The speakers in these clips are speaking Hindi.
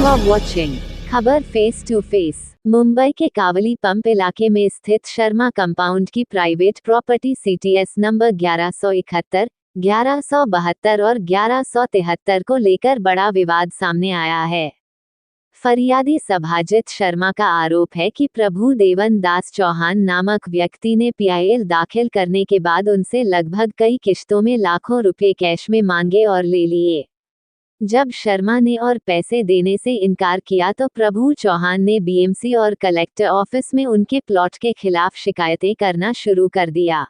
आर वॉचिंग खबर फेस टू फेस। मुंबई के कावली पंप इलाके में स्थित शर्मा कंपाउंड की प्राइवेट प्रॉपर्टी CTS नंबर 1171, 1172 और 1173 को लेकर बड़ा विवाद सामने आया है। फरियादी सभाजित शर्मा का आरोप है कि प्रभु देवन दास चौहान नामक व्यक्ति ने PIL दाखिल करने के बाद उनसे लगभग कई किश्तों में लाखों रुपए कैश में मांगे और ले लिए। जब शर्मा ने और पैसे देने से इनकार किया तो प्रभु चौहान ने BMC और कलेक्टर ऑफिस में उनके प्लॉट के खिलाफ शिकायतें करना शुरू कर दिया।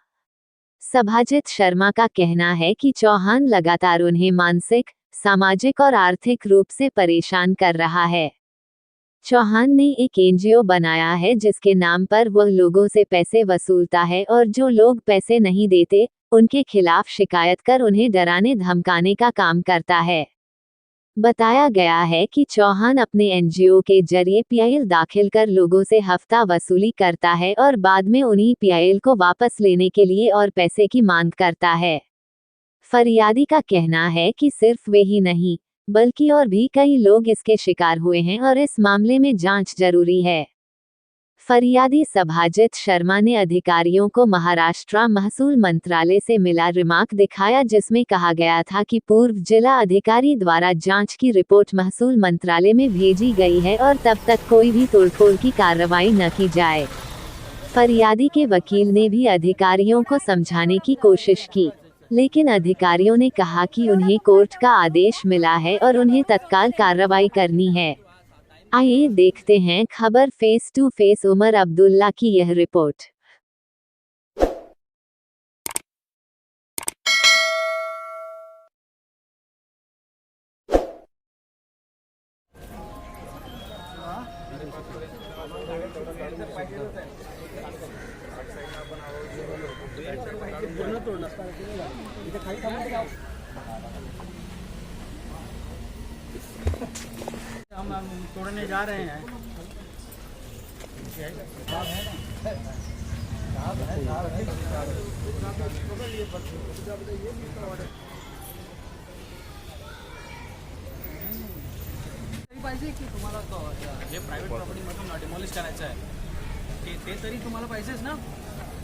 सभाजित शर्मा का कहना है कि चौहान लगातार उन्हें मानसिक, सामाजिक और आर्थिक रूप से परेशान कर रहा है। चौहान ने एक NGO बनाया है जिसके नाम पर वह लोगों से पैसे वसूलता है और जो लोग पैसे नहीं देते, उनके खिलाफ शिकायत कर उन्हें डराने धमकाने का काम करता है। बताया गया है कि चौहान अपने NGO के जरिए PIL दाखिल कर लोगों से हफ्ता वसूली करता है और बाद में उन्हीं PIL को वापस लेने के लिए और पैसे की मांग करता है। फरियादी का कहना है कि सिर्फ वे ही नहीं, बल्कि और भी कई लोग इसके शिकार हुए हैं और इस मामले में जांच जरूरी है। फरियादी सभाजित शर्मा ने अधिकारियों को महाराष्ट्र महसूल मंत्रालय से मिला रिमार्क दिखाया जिसमें कहा गया था कि पूर्व जिला अधिकारी द्वारा जांच की रिपोर्ट महसूल मंत्रालय में भेजी गई है और तब तक कोई भी तोड़फोड़ की कार्रवाई न की जाए। फरियादी के वकील ने भी अधिकारियों को समझाने की कोशिश की, लेकिन अधिकारियों ने कहा कि उन्हें कोर्ट का आदेश मिला है और उन्हें तत्काल कार्रवाई करनी है। आइए देखते हैं खबर face to face. Umar Abdullah की यह रिपोर्ट। हम तोड़ने जा रहे हैं। पाहिजे की तुम्हाला जे प्रायव्हेट प्रॉपर्टीमधून डिमॉलिश करायचं आहे ते तरी तुम्हाला पाहिजेच ना।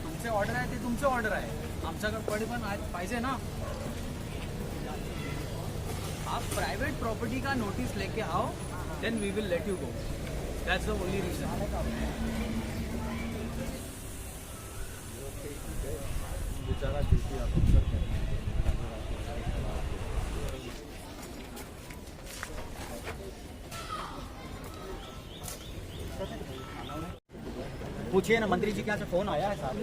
तुमचे ऑर्डर आहे ते तुमचे ऑर्डर आहे, आमच्याकडे पण पाहिजे ना। आप प्राइवेट प्रॉपर्टी का नोटिस लेके आओ, then we will let you go. That's the only reason. पूछिए ना, मंत्री जी के यहाँ से फोन आया है साहब।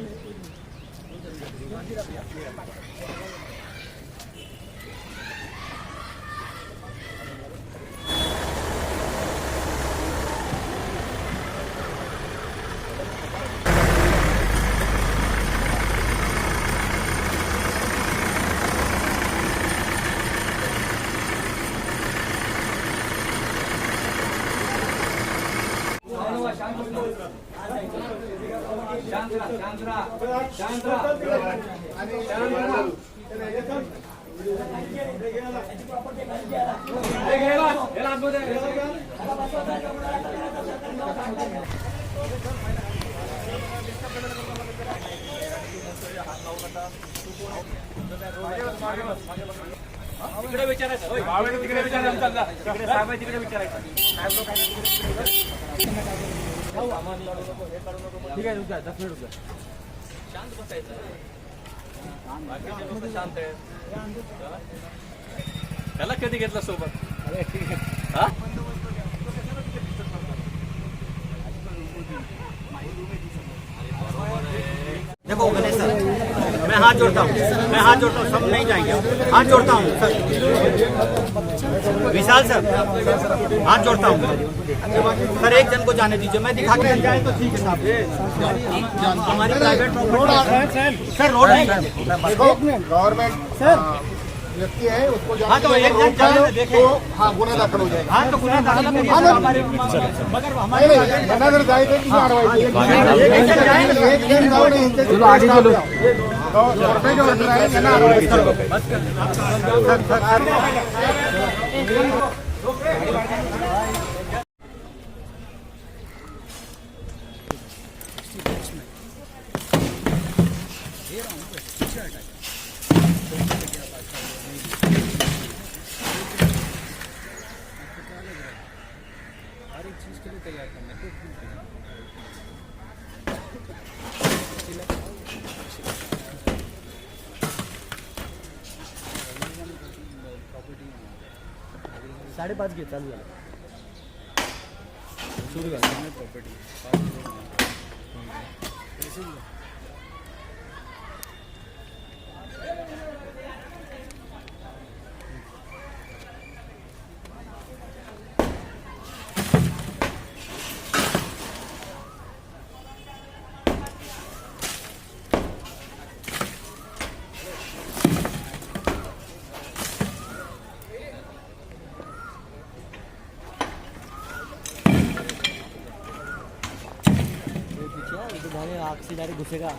तिकडे विचारायचं, तिकडे विचारायचं, साहेब तिकडे विचारायचं। ठीक आहे, रुक जा, 10 मिनिट रुक जा। शांत बसायचं, बाकीचे लोक शांत आहेत। त्याला कधी घेतलं सोबत? हा? देखो गणेश सर, मैं हाथ जोड़ता हूँ, सब नहीं जाएंगे, हाथ जोड़ता हूँ सर। विशाल सर, हाथ जोड़ता हूँ सर, एक जन को जाने दीजिए, मैं दिखा के जाए तो ठीक है साहब। हमारी प्राइवेट प्रॉपर्टी सर, रोड नहीं गवर्नमेंट सर व्यक्ति है उसको हाँ तो एक जन जाने देखे तो हाँ गुना दाखिल हो जाएगा। हाँ तो गुना दाखिल मगर हमारे नगर जाएगा की कार्रवाई आगे चलो। गवर्नमेंट जो है ना बस 5:30 घे चालू झालं सुरू झालं प्रॉपर्टी आग से डायरेक्ट घुसेगा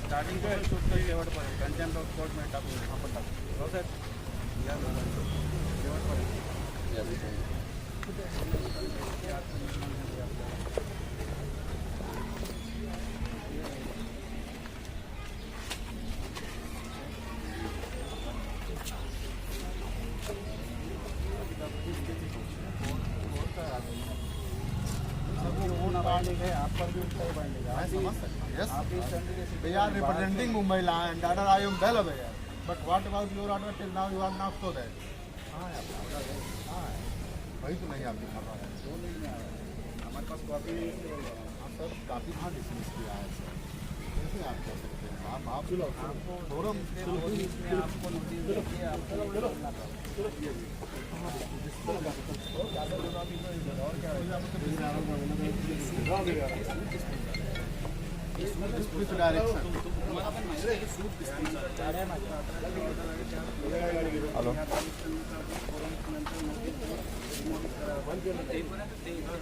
स्टार्टिंग शेवटपर्यंत कंटेंट ऑफ कोर्ट मध्ये टाकून आपण टाकू हो साहेब या They are representing Mumbai land. Order I am well aware. But what about your order? Till now you are not so that. वही तो नहीं आप दिखा पा रहे हैं। हमारे पास कॉपी सर काफी कहाँ डिसमिस किया है सर। कैसे आप कह सकते हैं? आप फोरम आपको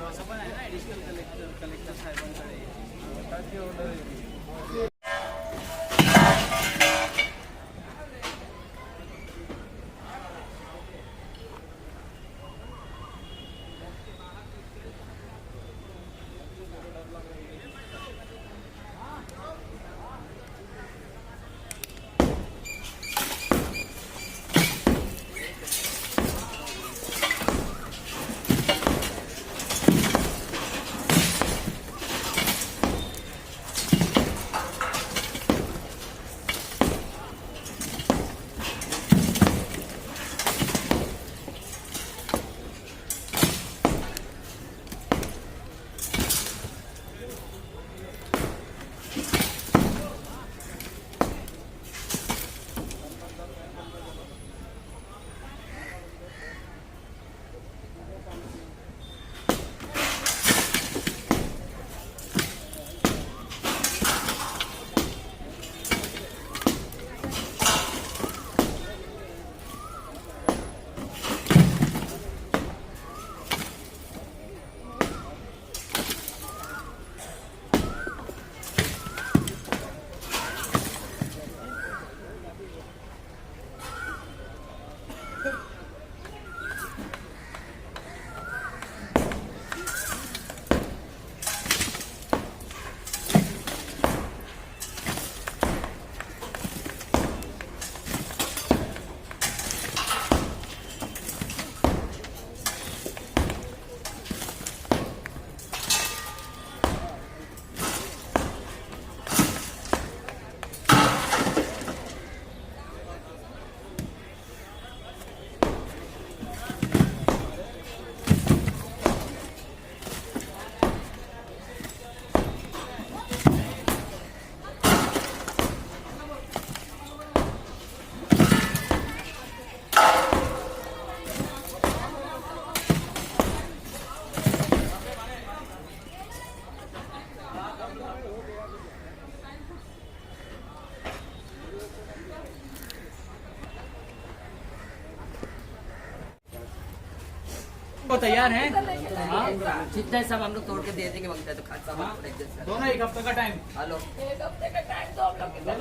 असं पण आहे ना ॲडिशनल कलेक्टर साहेबांकडे वो तैयार है जितना सब हम लोग तोड़ के दे देंगे मंगता है तो खाता दोनों एक हफ्ते का टाइम हेलो एक हफ्ते का टाइम तो हम लोग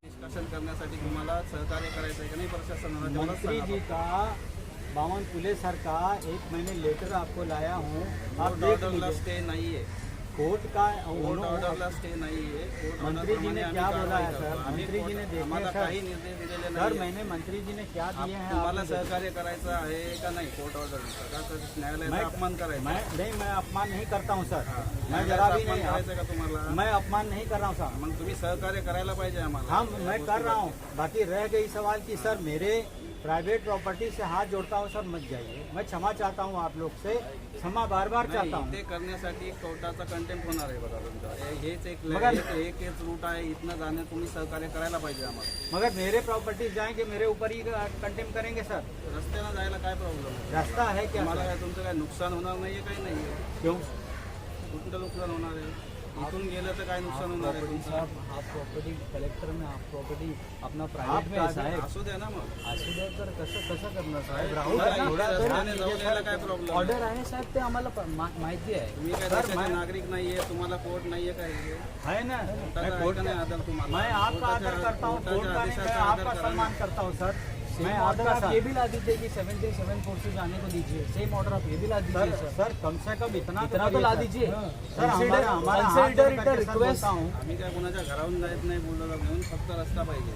डिस्कशन करण्यासाठी तुम्हाला सहकार्य करायचं आहे का नाही प्रशासनाला तेवढंच मंत्री जी सांगा. का बावन पुले सर का एक मैंने लेटर आपको लाया हूँ, आप कोर्ट देख ऑर्डरला लीजिए। स्टे नाही आहे. कोर्ट का कोर्ट ऑर्डरला स्टे नाही आहे. कोर्ट मंत्री जी ने ऑर्डरप्रमाणे क्या आम्ही बोला है कारवाई सर? करतो. आम्ही मंत्री जी ने कोर्ट- आम्हाला देखिए काही सर, निर्देश दिलेले सर नाही. मैंने मंत्री जी ने क्या दिए हैं तुम्हाला आपने सहकार्य करायचं आहे का नाही कोर्ट ऑर्डर? न्यायालयाचा अपमान करायचा. मैं अपमान नहीं करता हूँ सर, मैं न्यायालयाचा जरा भी अपमान नहीं, करायचं का तुम्हाला? मैं अपमान नहीं कर रहा हूँ सर। मग तुम्ही सहकार्य करायला पाहिजे आम्हाला. हाँ मैं कर रहा हूँ, बाकी रह गई सवाल कि सर मेरे प्राइवेट प्रॉपर्टी से हाथ जोड़ता हूँ सर, मत जाइए। मैं क्षमा चाहता हूँ आप लोग से, क्षमा बार बार नाही, चाहता हूँ। ते करण्यासाठी कोर्टाचा कंटेम्प्ट होणार आहे बघा तुमचा. हेच एक मगर- एक रूट आहे. इथनं जाणे तुम्ही सहकार्य करायला पाहिजे आम्हाला. मगर मेरे प्रॉपर्टी जाएंगे, मेरे ऊपर ही कंटेम करेंगे सर। रस्त्यानं जायला काय प्रॉब्लेम आहे? रास्ता है क्या तुम्हाला सर? काय तुमचं काय नुकसान होणार नाहीये? काही नाहीये. क्यों? कुठलं नुकसान होणार आहे? इथून गेलं तर काय नुकसान होणार आहे तुमचं? आप प्रॉपर्टी कलेक्टर में आप प्रॉपर्टी अपना आप प्राइवेट में का- साहेब असू द्या ना मग. असू द्या तर कसं करणार साहेब? राहुल राहुल थोडा रस्त्याने जाऊन यायला काय प्रॉब्लेम? ऑर्डर आहे साहेब, ते आम्हाला माहिती आहे. तुम्ही काय सर, देशाचे मैं- नागरिक नाहीये, तुम्हाला कोर्ट नाहीये काय? है ना, कोर्टाचा मैं आहे कोर्ट का नाही आदर तुम्हाला? मैं आपका आदर कोर्टाच्या- करता हूँ, कोर्ट कोर्टाच्या का नहीं, मैं आदेशाचा आदर आपका करा ना. सम्मान करता हूँ सर। मैं सेम ऑर्डर आपका आप ये सर, भी ला दीजिए कि 737 से जाने को दीजिए. सेम ऑर्डर आप ये भी ला दीजिए सर सर. सर कम से कम इतना इतना तो करिए ला सर। दीजिए. सर हमारा हाथ Consider जोड़ it a करके सर request. बोलता हूँ। आम्ही काय कुणाच्या घरावरून जायत नाही बोललो घेऊन, फक्त रस्ता पाहिजे.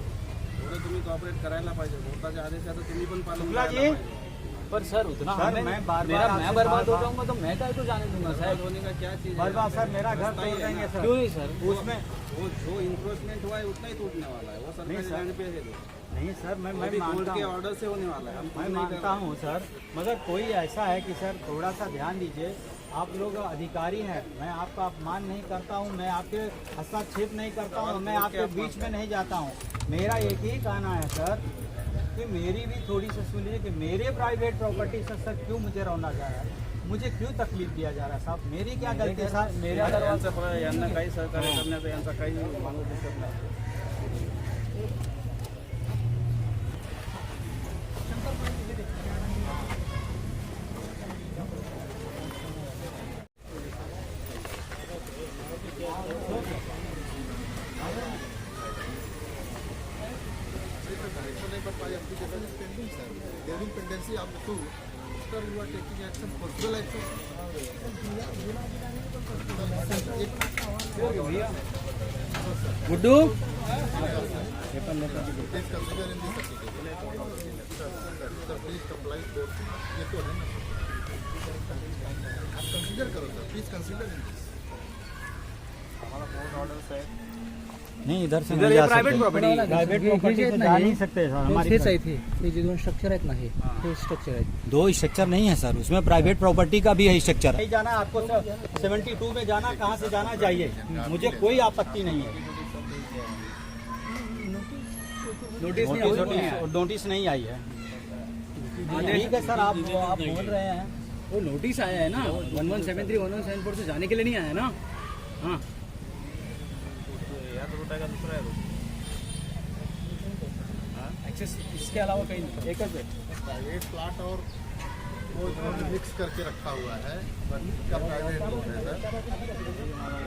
थोडं तुम्ही कॉपरेट करायला पाहिजे. कोर्टाच्या आदेशाचं तुम्ही पण पालन शुक्ला करायला जी, पाहिजे. पर सर उतना सर, हमें- मैं बार-बार मेरा आपसे मैं बर्बाद हो बार-बार- जाऊंगा तो मैं काय को जाने दूंगा साहेब साहब? होने का क्या चीज है? बर्बाद सर मेरा घर रास्ता ही तोड़ है देंगे ना. सर। क्यों नहीं सर? उसमें वो जो इंक्रोचमेंट हुआ है उतना ही टूटने वाला है. वो नहीं सरकारी सर। लैंड पे है. नहीं सर, मैं वो भी कोर्ट मानता के हूँ, ऑर्डर से होने वाला है. हम मैं कुछ नहीं कर मानता रहे. हूँ सर, मगर कोई ऐसा है कि सर थोड़ा सा ध्यान दीजिए। आप लोग अधिकारी हैं, मैं आपका अपमान नहीं करता हूँ, मैं आपके हस्तक्षेप नहीं करता हूँ, मैं आपके बीच में नहीं जाता हूँ। मेरा एक ही कहना है सर कि मेरी भी थोड़ी सी सुन लीजिए कि मेरे प्राइवेट प्रॉपर्टी से सर क्यों मुझे रौना जा रहा है, मुझे क्यों तकलीफ दिया जा रहा है साहब? मेरी क्या गलती है साहब? मेरा यांना काही सहकार्य करण्याचा यांचा काही माणूस दिसत नाही. Pendency of the two. After you are taking action, possible action. Guddu Please consider in this application. Sir, please comply with ये तो है ना. आप consider करो sir, please consider in this. नहीं इधर से इधर नहीं ये जा private सकते। property आहे. प्राइवेट हे प्रॉपर्टी जे से आहेत ना जा हे- नहीं सकते सर हमारी हेच आहेत हे जे दोन स्ट्रक्चर आहेत ना हे स्ट्रक्चर आहेत. दो स्ट्रक्चर नहीं है सर, उसमें प्राइवेट प्रॉपर्टी का भी है स्ट्रक्चर। नहीं जाना आपको सर, 72 में जाना, कहाँ से जाना चाहिए, मुझे कोई आपत्ति नहीं है। नोटिस नहीं आई है। ठीक है सर, आप बोल रहे हैं। वो नोटिस आया है ना 1173 1174 से जाने के लिए नहीं आया ना. हाँ याच रूट आहे का दुसरा आहे रूट? एक्सेस इसके अलावा कहीं नहीं. एक है प्राइवेट प्लाट और वो इन्होंने मिक्स करके रखा हुआ है, का प्राइवेट रोड है सर.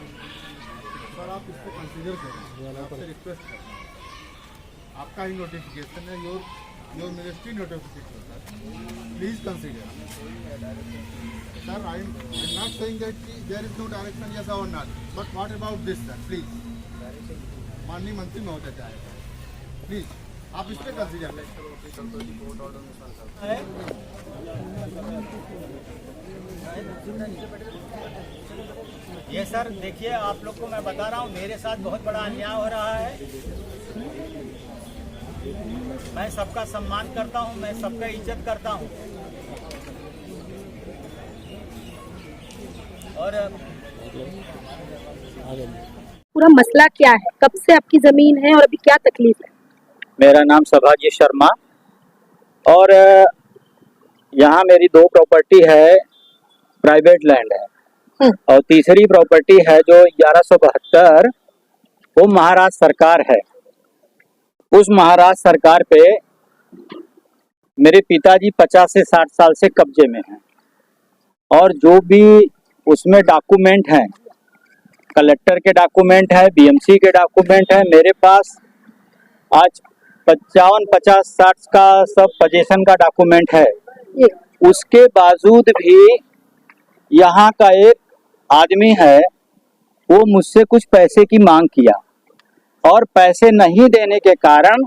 सर आप इसको कंसीडर करें, आपसे रिक्वेस्ट करें. आपका ही नोटिफिकेशन है, your ministry notification sir, please consider. Sir I am not saying that there is no direction yes और not, but what about this sir, please. माननीय मंत्री महोदय चाहे प्लीज आप इस पर कंसीडर करें. ये सर देखिए, आप लोग को मैं बता रहा हूँ, मेरे साथ बहुत बड़ा अन्याय हो रहा है। मैं सबका सम्मान करता हूँ, मैं सबका इज्जत करता हूँ, और पूरा मसला क्या है, कब से आपकी जमीन है और अभी क्या तकलीफ है? मेरा नाम सभाजी शर्मा और यहाँ मेरी 2 प्रॉपर्टी है, प्राइवेट लैंड है और तीसरी प्रॉपर्टी है जो 1172 वो महाराष्ट्र सरकार है। उस महाराष्ट्र सरकार पे मेरे पिताजी 50 से 60 साल से कब्जे में हैं और जो भी उसमें डॉक्यूमेंट हैं, कलेक्टर के डॉक्यूमेंट है, बीएमसी के डॉक्यूमेंट है, मेरे पास आज 55, 50, 60 का सब पोजीशन का डॉक्यूमेंट है। उसके बावजूद भी यहाँ का एक आदमी है, वो मुझसे कुछ पैसे की मांग किया और पैसे नहीं देने के कारण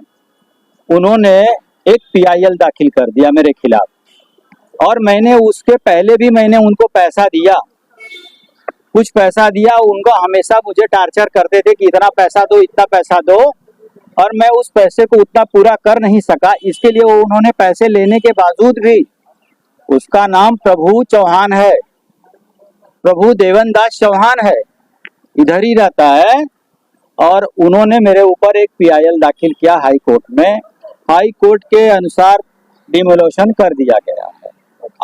उन्होंने एक PIL दाखिल कर दिया मेरे खिलाफ। और मैंने उसके पहले भी मैंने उनको पैसा दिया, कुछ पैसा दिया। उनको हमेशा मुझे टार्चर करते थे कि इतना पैसा दो, इतना पैसा दो, और मैं उस पैसे को उतना पूरा कर नहीं सका। इसके लिए वो उन्होंने पैसे लेने के बावजूद भी, उसका नाम प्रभु चौहान है, प्रभु देवनदास चौहान है, इधर ही रहता है, और उन्होंने मेरे ऊपर एक PIL दाखिल किया हाई कोर्ट में। हाई कोर्ट के अनुसार डिमोलिशन कर दिया गया है।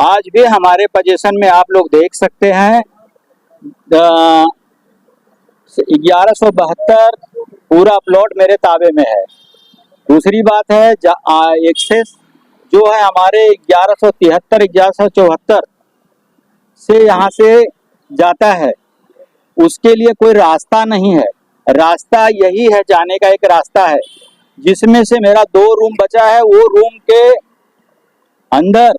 आज भी हमारे पोजीशन में आप लोग देख सकते हैं 1172 पूरा प्लॉट मेरे ताबे में है। दूसरी बात है एक्सेस जो है हमारे 1173, 1174 से यहाँ से जाता है, उसके लिए कोई रास्ता नहीं है। रास्ता यही है, जाने का एक रास्ता है, जिसमें से मेरा 2 रूम बचा है। वो रूम के अंदर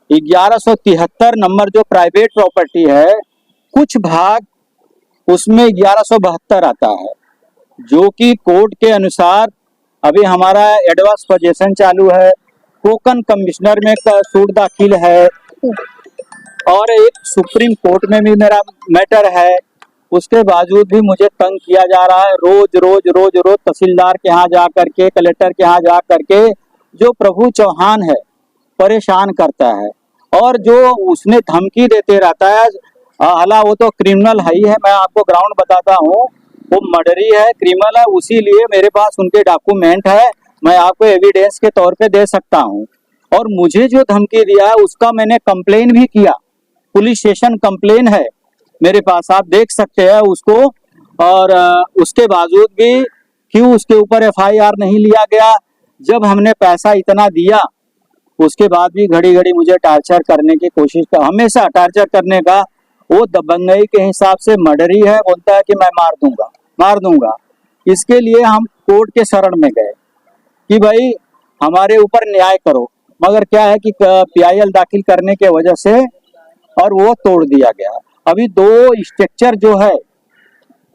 1173 नंबर जो प्राइवेट प्रॉपर्टी है, कुछ भाग उसमें 1172 आता है, जो कि कोर्ट के अनुसार अभी हमारा एडवांस पोजीशन चालू है, कोकन कमिश्नर में सूट दाखिल है और एक सुप्रीम कोर्ट में भी मेरा मैटर है। उसके बावजूद भी मुझे तंग किया जा रहा है, रोज रोज रोज रोज तहसीलदार के यहाँ जा करके, कलेक्टर के यहाँ जा करके जो प्रभु चौहान है परेशान करता है और जो उसने धमकी देते रहता है। हालां वो तो क्रिमिनल है ही है, मैं आपको ग्राउंड बताता हूँ, वो मर्डरी है, क्रिमिनल है, उसी लिए मेरे पास उनके डॉक्यूमेंट है, मैं आपको एविडेंस के तौर पे दे सकता हूँ। और मुझे जो धमकी दिया है उसका मैंने कंप्लेन भी किया, पुलिस स्टेशन कंप्लेन है मेरे पास, आप देख सकते हैं उसको। और उसके बावजूद भी क्यों उसके ऊपर FIR नहीं लिया गया? जब हमने पैसा इतना दिया उसके बाद भी घड़ी घड़ी मुझे टार्चर करने की कोशिश कर, हमेशा टार्चर करने का। वो दबंगई के हिसाब से मर्डरी है, बोलता है कि मैं मार दूंगा। इसके लिए हम कोर्ट के शरण में गए कि भाई हमारे ऊपर न्याय करो, मगर क्या है कि PIL दाखिल करने के वजह से और वो तोड़ दिया गया। अभी 2 स्ट्रक्चर जो है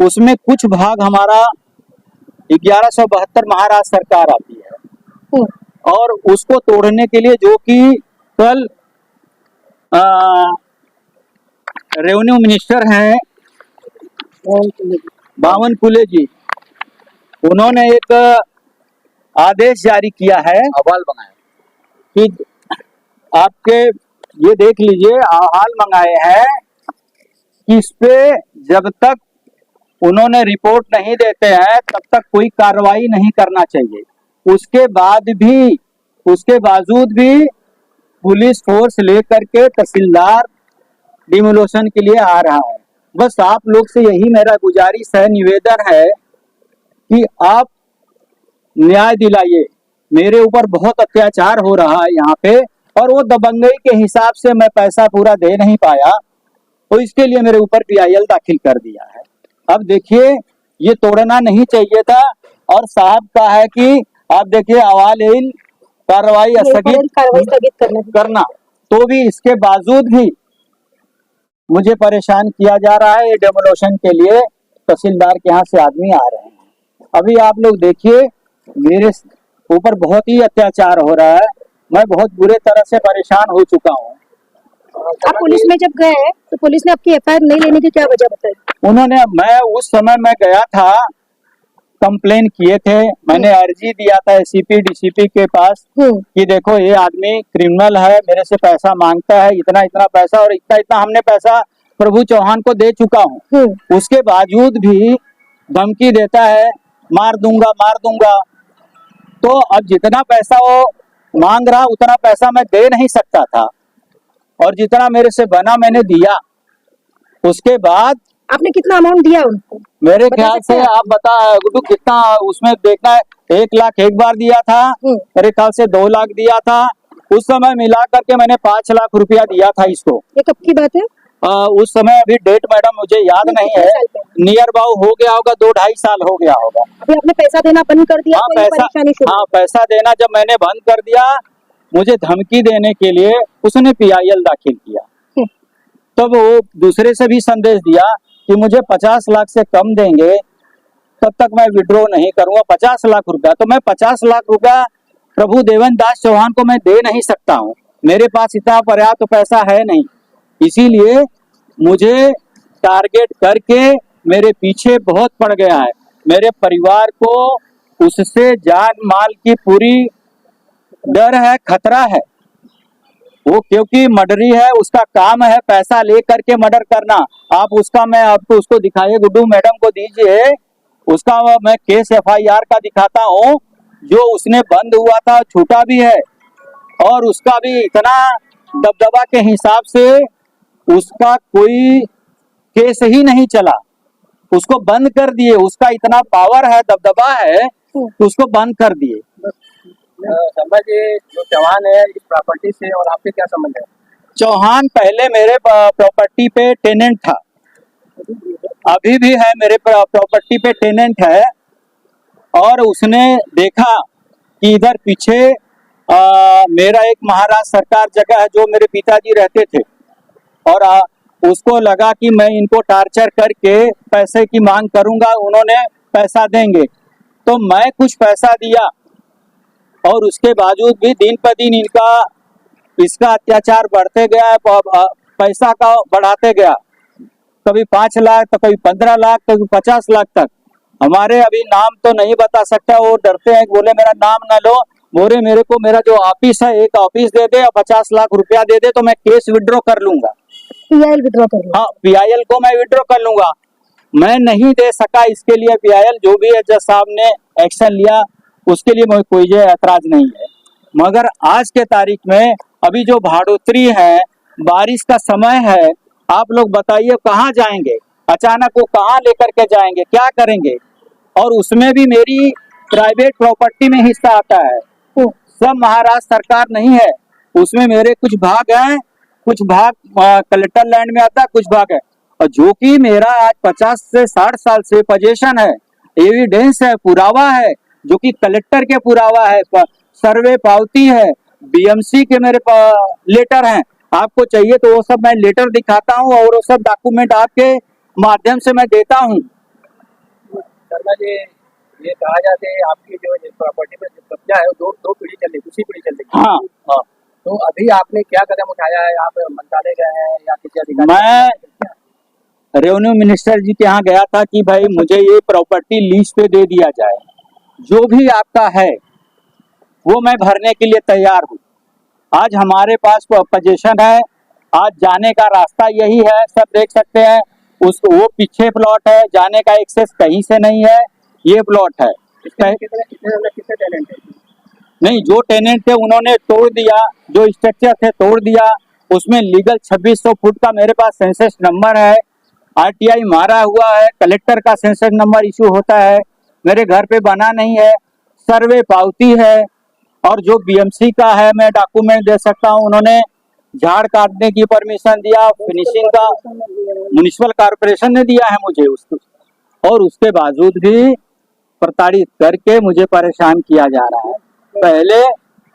उसमें कुछ भाग हमारा 1172 महाराष्ट्र सरकार आती है और उसको तोड़ने के लिए जो कि कल रेवेन्यू मिनिस्टर हैं बावनकुले जी, उन्होंने एक आदेश जारी किया है, अहवाल मंगाया कि आपके ये देख लीजिए, अहवाल मंगाए हैं कि इस पे जब तक उन्होंने रिपोर्ट नहीं देते हैं तब तक कोई कार्रवाई नहीं करना चाहिए। उसके बावजूद भी पुलिस फोर्स लेकर के तहसीलदार डिमोलिशन के लिए आ रहा है। बस आप लोग से यही मेरा गुजारिश है, निवेदन है कि आप न्याय दिलाइए। मेरे ऊपर बहुत अत्याचार हो रहा है यहाँ पे, और वो दबंगई के हिसाब से मैं पैसा पूरा दे नहीं पाया, तो इसके लिए मेरे ऊपर PIL दाखिल कर दिया है। अब देखिए ये तोड़ना नहीं चाहिए था, और साहब का है कि आप देखिए अवाल कार्रवाई स्थगित करना, तो भी इसके बावजूद भी मुझे परेशान किया जा रहा है। डेमोलिशन के लिए तहसीलदार के यहाँ से आदमी आ रहे हैं। अभी आप लोग देखिए मेरे ऊपर बहुत ही अत्याचार हो रहा है, मैं बहुत बुरे तरह से परेशान हो चुका हूँ। आप पुलिस में जब गए तो पुलिस ने आपकी FIR नहीं लेने की क्या वजह बताई? मैं उस समय मैं गया था, कंप्लेन किए थे, मैंने अर्जी दिया था SCP DCP के पास कि देखो ये आदमी क्रिमिनल है, मेरे से पैसा मांगता है, इतना इतना पैसा, और इतना इतना हमने पैसा प्रभु चौहान को दे चुका हूँ। उसके बावजूद भी धमकी देता है, मार दूंगा मार दूंगा। तो अब जितना पैसा वो मांग रहा उतना पैसा मैं दे नहीं सकता था, और जितना मेरे से बना मैंने दिया। उसके बाद आपने कितना अमाउंट दिया उनको? मेरे बता ख्याल सकते से हैं? आप बता गुड्डू कितना उसमें देखना है। 1 लाख एक बार दिया था, मेरे ख्याल से 2 लाख दिया था। उस समय मिला करके मैंने 5 लाख रुपया दिया था इसको। ये कब की बात है? उस समय अभी डेट मैडम मुझे याद नहीं है, नियर अबाउट हो गया होगा 2-2.5 साल हो गया होगा। अभी आपने पैसा देना बंद कर दिया? हाँ तो ये पैसा, परेशानी शुरू? हाँ पैसा देना जब मैंने बंद कर दिया, मुझे धमकी देने के लिए उसने PIL दाखिल किया। तब वो दूसरे से भी संदेश दिया कि मुझे 50 लाख से कम देंगे तब तक मैं विड्रॉ नहीं करूंगा। 50 लाख रुपया, तो मैं 50 लाख रुपया प्रभु देवन दास चौहान को मैं दे नहीं सकता हूँ, मेरे पास इतना पर्याप्त पैसा है नहीं। इसीलिए मुझे टारगेट करके मेरे पीछे बहुत पड़ गया है। मेरे परिवार को उससे जान माल की पूरी डर है, खतरा है। वो क्योंकि मर्डरी है, उसका काम है पैसा ले करके मर्डर करना। आप उसका, मैं आपको उसको दिखाइए, गुड्डू मैडम को दीजिए उसका, मैं केस FIR का दिखाता हूँ जो उसने बंद हुआ था, छूटा भी है। और उसका भी इतना दबदबा के हिसाब से उसका कोई केस ही नहीं चला, उसको बंद कर दिए। उसका इतना पावर है, दबदबा है, उसको बंद कर दिए। शर्मा जी, जो चौहान है इस प्रॉपर्टी से और आपके क्या संबंध है? चौहान पहले मेरे प्रॉपर्टी पे टेनेंट था, अभी भी है, मेरे प्रॉपर्टी पे टेनेंट है। और उसने देखा कि इधर पीछे मेरा एक महाराष्ट्र सरकार जगह है जो मेरे पिताजी रहते थे, और उसको लगा कि मैं इनको टार्चर करके पैसे की मांग करूंगा, उन्होंने पैसा देंगे। तो मैं कुछ पैसा दिया, और उसके बावजूद भी दिन पर दिन इसका अत्याचार बढ़ते गया, पैसा का बढ़ाते गया। कभी 5 लाख तो कभी 15 लाख, कभी 50 लाख तक। हमारे अभी नाम तो नहीं बता सकता, वो डरते हैं, बोले मेरा नाम न लो। बोले मेरे को मेरा जो ऑफिस है, एक ऑफिस दे दे और 50 लाख रुपया दे दे तो मैं केस विड्रॉ कर लूंगा। PIL विड्रॉ कर लो? हाँ, PIL को मैं विड्रॉ कर लूंगा। मैं नहीं दे सका, इसके लिए PIL जो भी है, जज साहब ने एक्शन लिया, उसके लिए मुझे कोई ऐतराज नहीं है। मगर आज के तारीख में अभी जो भाड़ोतरी है, बारिश का समय है, आप लोग बताइए कहाँ जाएंगे? अचानक वो कहाँ लेकर के जाएंगे, क्या करेंगे? और उसमें भी मेरी प्राइवेट प्रॉपर्टी में हिस्सा आता है, सब महाराष्ट्र सरकार नहीं है, उसमें मेरे कुछ भाग हैं, कुछ भाग कलेक्टर लैंड में आता है, कुछ भाग है। और जो कि मेरा आज 50 से 60 साल से पोजीशन है, एविडेंस है, पुरावा है, जो कि कलेक्टर के पुरावा है, सर्वे पावती है, BMC के मेरे लेटर हैं। आपको चाहिए तो वो सब मैं लेटर दिखाता हूँ, और वो सब डॉक्यूमेंट आपके माध्यम से मैं देता हूँ। शर्मा जी, ये कहा जाते हैं आपकी जो प्रॉपर्टी में जो कब्जा है वो दो पीढ़ी चल रही, दूसरी पीढ़ी चल रही। हाँ, हाँ। तो अभी आपने क्या कदम उठाया है? आप मंत्रालय गए हैं या किसी अधिकारी? मैं रेवेन्यू मिनिस्टर जी के यहाँ गया था कि भाई मुझे ये प्रॉपर्टी लीज पे दे दिया जाए, जो भी आपका है वो मैं भरने के लिए तैयार हूँ। आज हमारे पास पोजीशन है, आज जाने का रास्ता यही है, सब देख सकते हैं। वो पीछे प्लॉट है, जाने का एक्सेस कहीं से नहीं है, ये प्लॉट है। कितने टेनेंट है? नहीं, जो टेनेंट थे उन्होंने तोड़ दिया, जो स्ट्रक्चर थे तोड़ दिया। उसमें लीगल 2600 फुट का मेरे पास सेंसस नंबर है, RTI मारा हुआ है, कलेक्टर का सेंसस नंबर इशू होता है, मेरे घर पे बना नहीं है, सर्वे पावती है, और जो BMC का है मैं डॉक्यूमेंट दे सकता हूँ। उन्होंने झाड़ काटने की परमिशन दिया, फिनिशिंग का म्युनिसिपल कॉर्पोरेशन ने दिया है मुझे उसको, और उसके बावजूद भी प्रताड़ित करके मुझे परेशान किया जा रहा है। पहले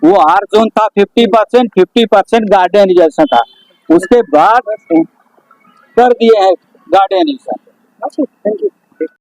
वो R जोन था 50% गार्डन जैसा था, उसके बाद कर दिए हैं गार्डन। Thank you.